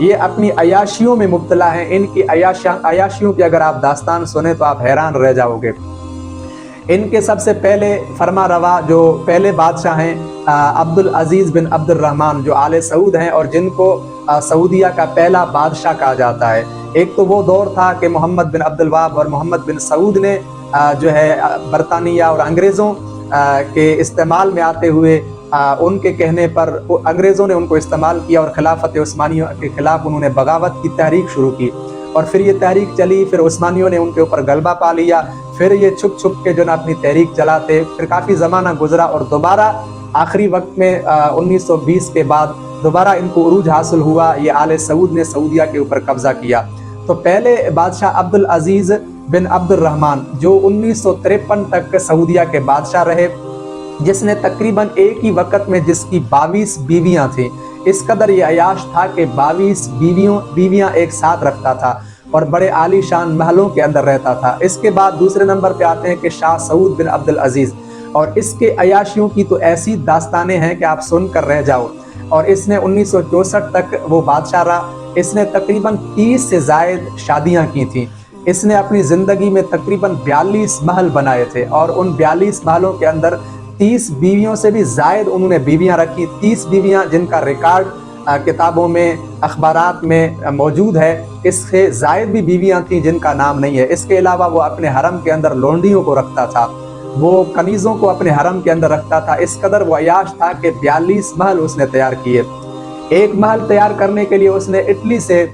یہ اپنی عیاشیوں میں مبتلا ہیں. ان کی عیاشیوں کی اگر آپ داستان سنیں تو آپ حیران رہ جاؤ گے. ان کے سب سے پہلے فرما روا جو پہلے بادشاہ ہیں عبدالعزیز بن عبد الرحمن جو آل سعود ہیں اور جن کو سعودیہ کا پہلا بادشاہ کہا جاتا ہے. ایک تو وہ دور تھا کہ محمد بن عبد الوہاب اور محمد بن سعود نے جو ہے برطانیہ اور انگریزوں کے استعمال میں آتے ہوئے ان کے کہنے پر انگریزوں نے ان کو استعمال کیا اور خلافت عثمانیہ کے خلاف انہوں نے بغاوت کی تحریک شروع کی. اور پھر یہ تحریک چلی, پھر عثمانیوں نے ان کے اوپر غلبہ پا لیا, پھر یہ چھپ چھپ کے جو نا اپنی تحریک چلاتے, پھر کافی زمانہ گزرا اور دوبارہ آخری وقت میں 1920 کے بعد دوبارہ ان کو عروج حاصل ہوا. یہ آل سعود نے سعودیہ کے اوپر قبضہ کیا. تو پہلے بادشاہ عبدالعزیز بن عبد الرحمن جو 1953 تک سعودیہ کے بادشاہ رہے, جس نے تقریباً ایک ہی وقت میں جس کی 22 بیویاں تھیں. اس قدر یہ عیاش تھا کہ 22 بیویاں ایک ساتھ رکھتا تھا اور بڑے عالی شان محلوں کے اندر رہتا تھا. اس کے بعد دوسرے نمبر پہ آتے ہیں کہ شاہ سعود بن عبدالعزیز, اور اس کے عیاشیوں کی تو ایسی داستانیں ہیں کہ آپ سن کر رہ جاؤ. اور اس نے 1964 تک وہ بادشاہ رہا. اس نے تقریباً 30 سے زائد شادیاں کی تھیں. اس نے اپنی زندگی میں تقریباً 42 محل بنائے تھے اور ان 42 محلوں کے اندر 30 بیویوں سے بھی زائد انہوں نے بیویاں رکھی. 30 بیویاں جن کا ریکارڈ کتابوں میں اخبارات میں موجود ہے. اس سے زائد بھی بیویاں تھیں جن کا نام نہیں ہے. اس کے علاوہ وہ اپنے حرم کے اندر لونڈیوں کو رکھتا تھا, وہ کنیزوں کو اپنے حرم کے اندر رکھتا تھا. اس قدر وہ عیاش تھا کہ 42 محل اس نے تیار کیے. ایک محل تیار کرنے کے لیے اس نے اٹلی سے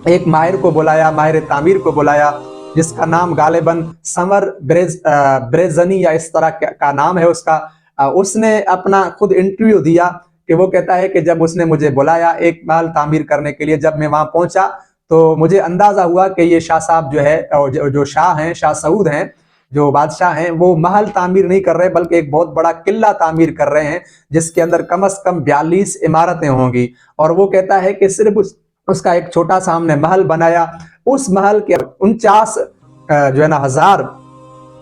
ایک ماہر کو بلایا, ماہر تعمیر کو بلایا, جس کا نام غالباً سمر بریزنی یا اس طرح کا نام ہے اس کا. اس نے اپنا خود انٹرویو دیا کہ وہ کہتا ہے کہ جب اس نے مجھے بلایا ایک محل تعمیر کرنے کے لیے, جب میں وہاں پہنچا تو مجھے اندازہ ہوا کہ یہ شاہ صاحب جو ہے جو شاہ ہیں, شاہ سعود ہیں, جو بادشاہ ہیں, وہ محل تعمیر نہیں کر رہے بلکہ ایک بہت بڑا قلعہ تعمیر کر رہے ہیں جس کے اندر کم از کم 42 عمارتیں ہوں گی. اور وہ کہتا ہے کہ صرف اس کا ایک چھوٹا سا ہم نے محل بنایا, اس محل کے 49 جو ہے نا ہزار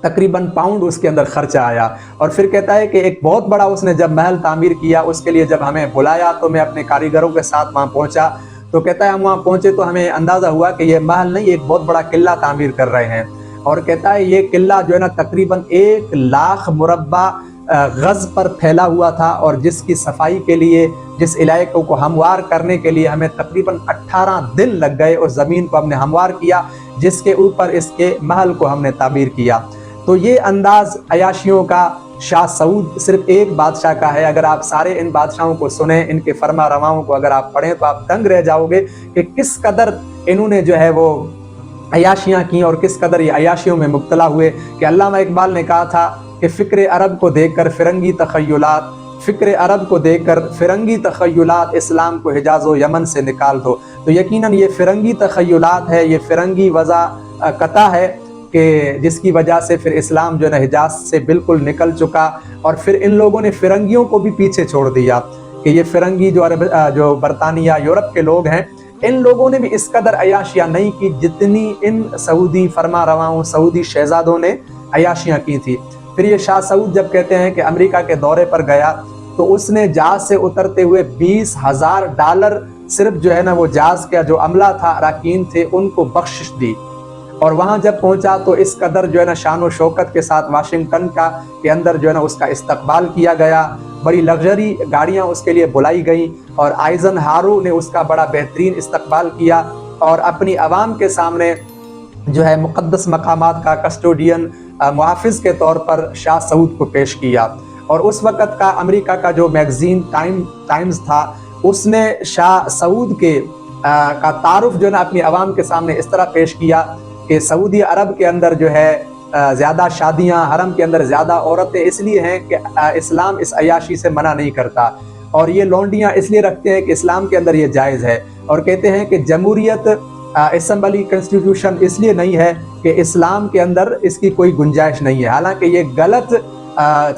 تقریباً پاؤنڈ اس کے اندر خرچہ آیا. اور پھر کہتا ہے کہ ایک بہت بڑا اس نے جب محل تعمیر کیا, اس کے لیے جب ہمیں بلایا تو میں اپنے کاریگروں کے ساتھ وہاں پہنچا, تو کہتا ہے ہم وہاں پہنچے تو ہمیں اندازہ ہوا کہ یہ محل نہیں, ایک بہت بڑا قلعہ تعمیر کر رہے ہیں. اور کہتا ہے یہ قلعہ جو ہے نا تقریباً 1 لاکھ مربع غز پر پھیلا ہوا تھا, اور جس کی صفائی کے لیے, جس علاقے کو ہموار کرنے کے لیے ہمیں تقریباً 18 دن لگ گئے. اس زمین کو ہم نے ہموار کیا جس کے اوپر اس کے محل کو ہم نے تعمیر کیا. تو یہ انداز عیاشیوں کا شاہ سعود صرف ایک بادشاہ کا ہے. اگر آپ سارے ان بادشاہوں کو سنیں, ان کے فرما رواؤں کو اگر آپ پڑھیں تو آپ دنگ رہ جاؤ گے کہ کس قدر انہوں نے جو ہے وہ عیاشیاں کی اور کس قدر یہ عیاشیوں میں مبتلا ہوئے. کہ علامہ اقبال نے کہا تھا کہ فکر عرب کو دیکھ کر فرنگی تخیلات, فکر عرب کو دیکھ کر فرنگی تخیلات اسلام کو حجاز و یمن سے نکال دو. تو یقیناً یہ فرنگی تخیلات ہے, یہ فرنگی وضع قطع ہے کہ جس کی وجہ سے پھر اسلام جو ہے نا حجاز سے بالکل نکل چکا. اور پھر ان لوگوں نے فرنگیوں کو بھی پیچھے چھوڑ دیا کہ یہ فرنگی جو برطانیہ یورپ کے لوگ ہیں, ان لوگوں نے بھی اس قدر عیاشیاں نہیں کی جتنی ان سعودی فرما رواؤں, سعودی شہزادوں نے عیاشیاں کی تھی. پھر یہ شاہ سعود جب کہتے ہیں کہ امریکہ کے دورے پر گیا تو اس نے جہاز سے اترتے ہوئے $20,000 صرف جو ہے نا وہ جہاز کا جو عملہ تھا, اراکین تھے, ان کو بخشش دی. اور وہاں جب پہنچا تو اس قدر جو ہے نا شان و شوکت کے ساتھ واشنگٹن کے اندر جو ہے نا اس کا استقبال کیا گیا. بڑی لگژری گاڑیاں اس کے لیے بلائی گئیں اور آئزن ہارو نے اس کا بڑا بہترین استقبال کیا اور اپنی عوام کے سامنے جو ہے مقدس مقامات کا کسٹوڈین, محافظ کے طور پر شاہ سعود کو پیش کیا. اور اس وقت کا امریکہ کا جو میگزین ٹائمز تھا, اس نے شاہ سعود کا تعارف جو ہے نا اپنی عوام کے سامنے اس طرح پیش کیا کہ سعودی عرب کے اندر جو ہے زیادہ شادیاں, حرم کے اندر زیادہ عورتیں اس لیے ہیں کہ اسلام اس عیاشی سے منع نہیں کرتا, اور یہ لونڈیاں اس لیے رکھتے ہیں کہ اسلام کے اندر یہ جائز ہے. اور کہتے ہیں کہ جمہوریت اسمبلی کنسٹیٹیوشن اس لیے نہیں ہے کہ اسلام کے اندر اس کی کوئی گنجائش نہیں ہے. حالانکہ یہ غلط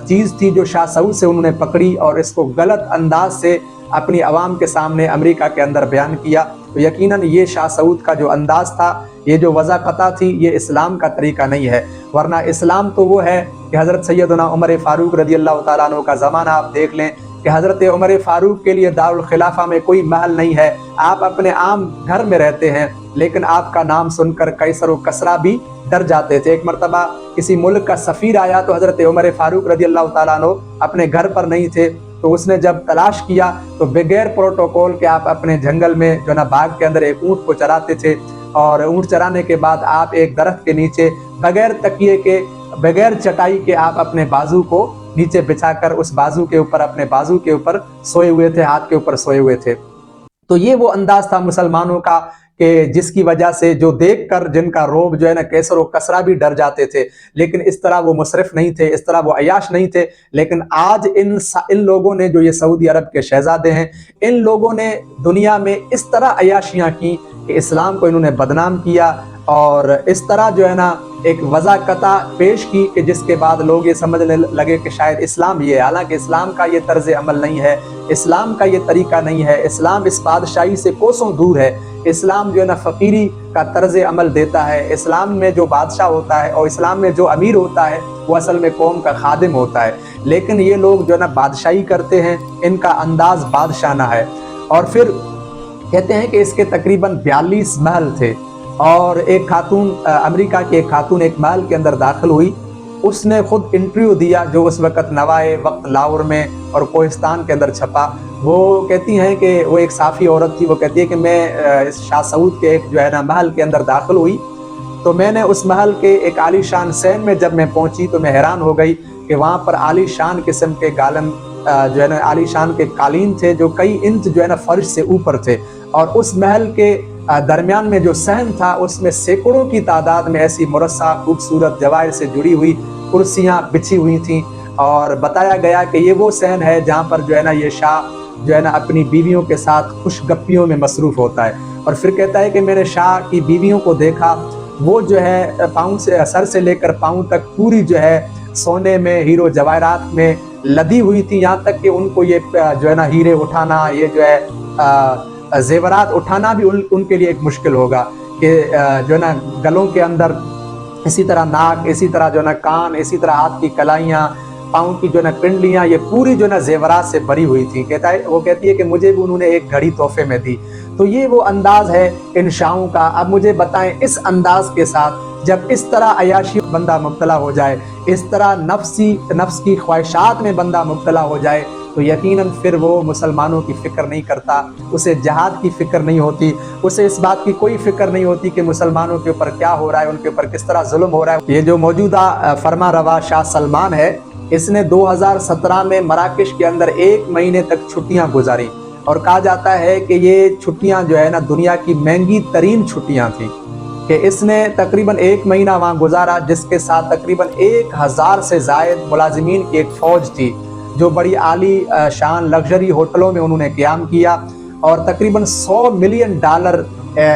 چیز تھی جو شاہ سعود سے انہوں نے پکڑی اور اس کو غلط انداز سے اپنی عوام کے سامنے امریکہ کے اندر بیان کیا. تو یقیناً یہ شاہ سعود کا جو انداز تھا, یہ جو وضع قطع تھی, یہ اسلام کا طریقہ نہیں ہے. ورنہ اسلام تو وہ ہے کہ حضرت سیدنا عمر فاروق رضی اللہ تعالیٰ عنہ کا زمانہ آپ دیکھ لیں کہ حضرت عمر فاروق کے لیے دارالخلافہ میں کوئی محل نہیں ہے، آپ اپنے عام گھر میں رہتے ہیں، لیکن آپ کا نام سن کر قیصر و کسریٰ بھی ڈر جاتے تھے۔ ایک مرتبہ کسی ملک کا سفیر آیا تو حضرت عمر فاروق رضی اللہ تعالیٰ عنہ اپنے گھر پر نہیں تھے، تو اس نے جب تلاش کیا تو بغیر پروٹوکول کے آپ اپنے جنگل میں جو نا باغ کے اندر ایک اونٹ کو چراتے تھے، اور اونٹ چرانے کے بعد آپ ایک درخت کے نیچے بغیر تکیے کے، بغیر چٹائی کے آپ اپنے بازو کو نیچے بچھا کر اس بازو کے اوپر، اپنے بازو کے اوپر سوئے ہوئے تھے، ہاتھ کے اوپر سوئے ہوئے تھے۔ تو یہ وہ انداز تھا مسلمانوں کا کہ جس کی وجہ سے جو دیکھ کر جن کا روب جو ہے نا قیصر و کسریٰ بھی ڈر جاتے تھے، لیکن اس طرح وہ مصرف نہیں تھے، اس طرح وہ عیاش نہیں تھے۔ لیکن آج ان لوگوں نے، جو یہ سعودی عرب کے شہزادے ہیں، ان لوگوں نے دنیا میں اس طرح عیاشیاں کی کہ اسلام کو انہوں نے بدنام کیا، اور اس طرح جو ہے نا ایک وضاحت پیش کی کہ جس کے بعد لوگ یہ سمجھنے لگے کہ شاید اسلام یہ ہے، حالانکہ اسلام کا یہ طرز عمل نہیں ہے، اسلام کا یہ طریقہ نہیں ہے، اسلام اس بادشاہی سے کوسوں دور ہے۔ اسلام جو ہے نا فقیری کا طرز عمل دیتا ہے۔ اسلام میں جو بادشاہ ہوتا ہے اور اسلام میں جو امیر ہوتا ہے وہ اصل میں قوم کا خادم ہوتا ہے، لیکن یہ لوگ جو ہے نا بادشاہی کرتے ہیں، ان کا انداز بادشاہانہ ہے۔ اور پھر کہتے ہیں کہ اس کے تقریباً 42 محل تھے، اور ایک خاتون، امریکہ کی ایک خاتون ایک محل کے اندر داخل ہوئی، اس نے خود انٹرویو دیا جو اس وقت نوائے وقت لاہور میں اور کوہستان کے اندر چھپا۔ وہ کہتی ہیں کہ وہ ایک صافی عورت تھی، وہ کہتی ہے کہ میں اس شاہ سعود کے ایک جو ہے نا محل کے اندر داخل ہوئی، تو میں نے اس محل کے ایک عالی شان صحن میں جب میں پہنچی تو میں حیران ہو گئی کہ وہاں پر عالی شان قسم کے گالن جو ہے نا عالی شان کے قالین تھے جو کئی انچ جو ہے نا فرش سے اوپر تھے، اور اس محل کے درمیان میں جو صحن تھا اس میں سینکڑوں کی تعداد میں ایسی مرصع خوبصورت جواہر سے جڑی ہوئی کرسیاں بچھی ہوئی تھیں، اور بتایا گیا کہ یہ وہ صحن ہے جہاں پر جو ہے نا یہ شاہ جو ہے نا اپنی بیویوں کے ساتھ خوش گپیوں میں مصروف ہوتا ہے۔ اور پھر کہتا ہے کہ میں نے شاہ کی بیویوں کو دیکھا، وہ جو ہے پاؤں سے، سر سے لے کر پاؤں تک پوری جو ہے سونے میں، ہیرو جواہرات میں لدی ہوئی تھی، یہاں تک کہ ان کو یہ جو ہے نا ہیرے اٹھانا، یہ جو ہے زیورات اٹھانا بھی ان کے لیے ایک مشکل ہوگا، کہ جو ہے نا گلوں کے اندر اسی طرح ناک، اسی طرح جو ہے نا کان، اسی طرح ہاتھ کی کلائیاں، پاؤں کی جو ہے نا پنڈلیاں، یہ پوری جو ہے نا زیورات سے بھری ہوئی تھی۔ وہ کہتی ہے کہ مجھے بھی انہوں نے ایک گھڑی تحفے میں دی۔ تو یہ وہ انداز ہے ان شاہوں کا۔ اب مجھے بتائیں، اس انداز کے ساتھ جب اس طرح عیاشی بندہ مبتلا ہو جائے، اس طرح نفس کی خواہشات میں بندہ مبتلا ہو جائے، تو یقیناً پھر وہ مسلمانوں کی فکر نہیں کرتا، اسے جہاد کی فکر نہیں ہوتی، اسے اس بات کی کوئی فکر نہیں ہوتی کہ مسلمانوں کے اوپر کیا ہو رہا ہے، ان کے اوپر کس طرح ظلم ہو رہا ہے۔ یہ جو موجودہ فرما روا شاہ سلمان ہے، اس نے 2017 میں مراکش کے اندر 1 مہینے تک چھٹیاں گزاری، اور کہا جاتا ہے کہ یہ چھٹیاں جو ہے نا دنیا کی مہنگی ترین چھٹیاں تھیں، کہ اس نے تقریباً 1 مہینہ وہاں گزارا، جس کے ساتھ تقریباً 1000 سے زائد ملازمین کی ایک فوج تھی، جو بڑی عالی شان لگژری ہوٹلوں میں انہوں نے قیام کیا، اور تقریباً $100 ملین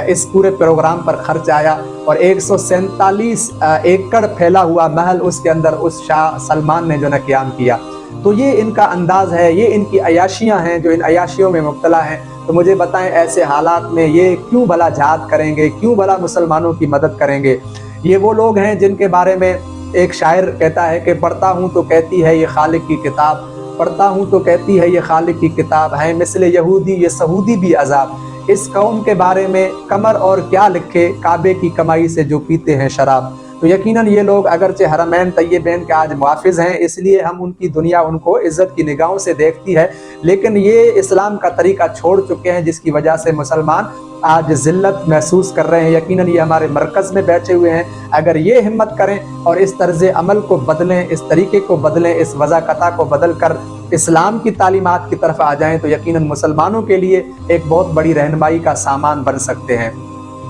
اس پورے پروگرام پر خرچ آیا، اور 147 ایکڑ پھیلا ہوا محل اس کے اندر اس شاہ سلمان نے جو نا قیام کیا۔ تو یہ ان کا انداز ہے، یہ ان کی عیاشیاں ہیں جو ان عیاشیوں میں مبتلا ہیں۔ تو مجھے بتائیں، ایسے حالات میں یہ کیوں بھلا جہاد کریں گے، کیوں بھلا مسلمانوں کی مدد کریں گے؟ یہ وہ لوگ ہیں جن کے بارے میں ایک شاعر کہتا ہے کہ پڑھتا ہوں تو کہتی ہے یہ خالق کی کتاب، پڑھتا ہوں تو کہتی ہے یہ خالق کی کتاب، ہے مثل یہودی یہ سعودی بھی عذاب، اس قوم کے بارے میں قمر اور کیا لکھے، کعبے کی کمائی سے جو پیتے ہیں شراب۔ تو یقیناً یہ لوگ اگرچہ حرمین طیبین کے آج محافظ ہیں، اس لیے ہم ان کی دنیا ان کو عزت کی نگاہوں سے دیکھتی ہے، لیکن یہ اسلام کا طریقہ چھوڑ چکے ہیں، جس کی وجہ سے مسلمان آج ذلت محسوس کر رہے ہیں۔ یقیناً یہ ہمارے مرکز میں بیٹھے ہوئے ہیں، اگر یہ ہمت کریں اور اس طرز عمل کو بدلیں، اس طریقے کو بدلیں، اس وضاقتہ کو بدل کر اسلام کی تعلیمات کی طرف آ جائیں، تو یقیناً مسلمانوں کے لیے ایک بہت بڑی رہنمائی کا سامان بن سکتے ہیں۔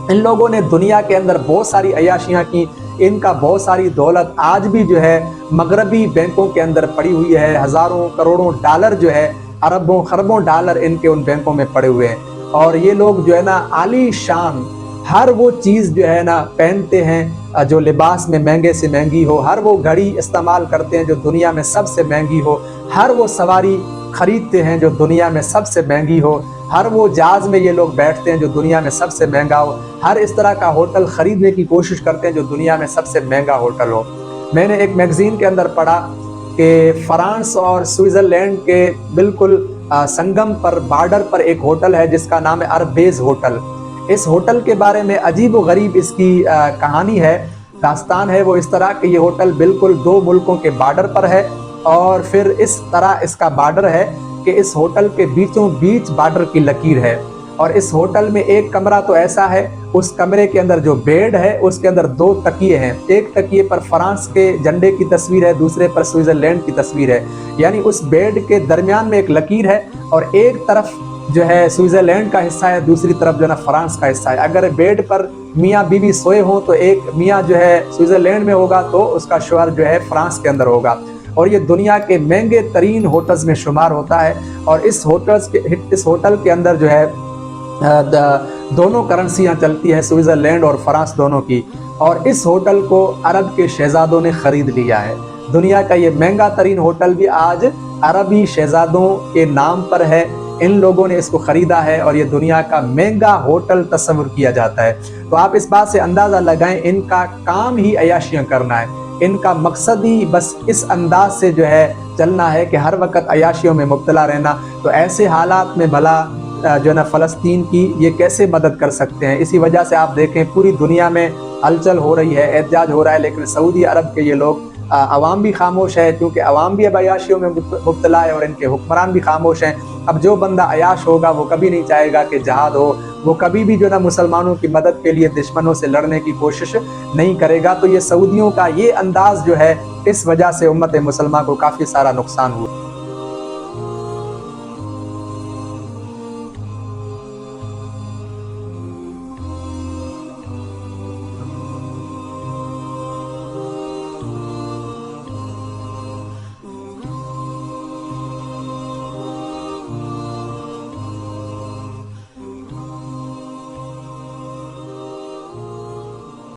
ان لوگوں نے دنیا کے اندر بہت ساری عیاشیاں کی، ان کا بہت ساری دولت آج بھی جو ہے مغربی بینکوں کے اندر پڑی ہوئی ہے، ہزاروں کروڑوں ڈالر جو ہے، اربوں خربوں ڈالر ان کے ان بینکوں میں پڑے ہوئے ہیں، اور یہ لوگ جو ہے نا عالی شان ہر وہ چیز جو ہے نا پہنتے ہیں جو لباس میں مہنگے سے مہنگی ہو، ہر وہ گھڑی استعمال کرتے ہیں جو دنیا میں سب سے مہنگی ہو، ہر وہ سواری خریدتے ہیں جو دنیا میں سب سے مہنگی ہو، ہر وہ جہاز میں یہ لوگ بیٹھتے ہیں جو دنیا میں سب سے مہنگا ہو، ہر اس طرح کا ہوٹل خریدنے کی کوشش کرتے ہیں جو دنیا میں سب سے مہنگا ہوٹل ہو۔ میں نے ایک میگزین کے اندر پڑھا کہ فرانس اور سوئٹزرلینڈ کے بالکل سنگم پر بارڈر پر ایک ہوٹل ہے جس کا نام ہے اربیز ہوٹل۔ اس ہوٹل کے بارے میں عجیب و غریب اس کی کہانی ہے، داستان ہے وہ اس طرح کہ یہ ہوٹل بالکل دو ملکوں کے بارڈر پر ہے، اور پھر اس طرح اس کا بارڈر ہے کہ اس ہوٹل کے بیچوں بیچ بارڈر کی لکیر ہے، اور اس ہوٹل میں ایک کمرہ تو ایسا ہے، اس کمرے کے اندر جو بیڈ ہے اس کے اندر دو تکیے ہیں، ایک تکیے پر فرانس کے جھنڈے کی تصویر ہے، دوسرے پر سوئٹزرلینڈ کی تصویر ہے، یعنی اس بیڈ کے درمیان میں ایک لکیر ہے، اور ایک طرف جو ہے سوئٹزرلینڈ کا حصہ ہے، دوسری طرف جو ہے نا فرانس کا حصہ ہے۔ اگر بیڈ پر میاں بیوی سوئے ہوں تو ایک میاں جو ہے سوئٹزرلینڈ میں ہوگا تو اس کا شوہر جو ہے فرانس کے اندر ہوگا، اور یہ دنیا کے مہنگے ترین ہوٹلز میں شمار ہوتا ہے۔ اور اس ہوٹل کے اندر جو ہے دونوں کرنسیاں چلتی ہیں، سوئٹزرلینڈ اور فرانس دونوں کی، اور اس ہوٹل کو عرب کے شہزادوں نے خرید لیا ہے۔ دنیا کا یہ مہنگا ترین ہوٹل بھی آج عربی شہزادوں کے نام پر ہے، ان لوگوں نے اس کو خریدا ہے، اور یہ دنیا کا مہنگا ہوٹل تصور کیا جاتا ہے۔ تو آپ اس بات سے اندازہ لگائیں، ان کا کام ہی عیاشیاں کرنا ہے، ان کا مقصد ہی بس اس انداز سے جو ہے چلنا ہے کہ ہر وقت عیاشیوں میں مبتلا رہنا۔ تو ایسے حالات میں بھلا جو ہے نا فلسطین کی یہ کیسے مدد کر سکتے ہیں؟ اسی وجہ سے آپ دیکھیں پوری دنیا میں ہلچل ہو رہی ہے، احتجاج ہو رہا ہے، لیکن سعودی عرب کے یہ لوگ عوام بھی خاموش ہے، کیونکہ عوام بھی اب عیاشیوں میں مبتلا ہے، اور ان کے حکمران بھی خاموش ہیں۔ اب جو بندہ عیاش ہوگا وہ کبھی نہیں چاہے گا کہ جہاد ہو، وہ کبھی بھی جو ہے نا مسلمانوں کی مدد کے لیے دشمنوں سے لڑنے کی کوشش نہیں کرے گا۔ تو یہ سعودیوں کا یہ انداز جو ہے، اس وجہ سے امت مسلمہ کو کافی سارا نقصان ہوا۔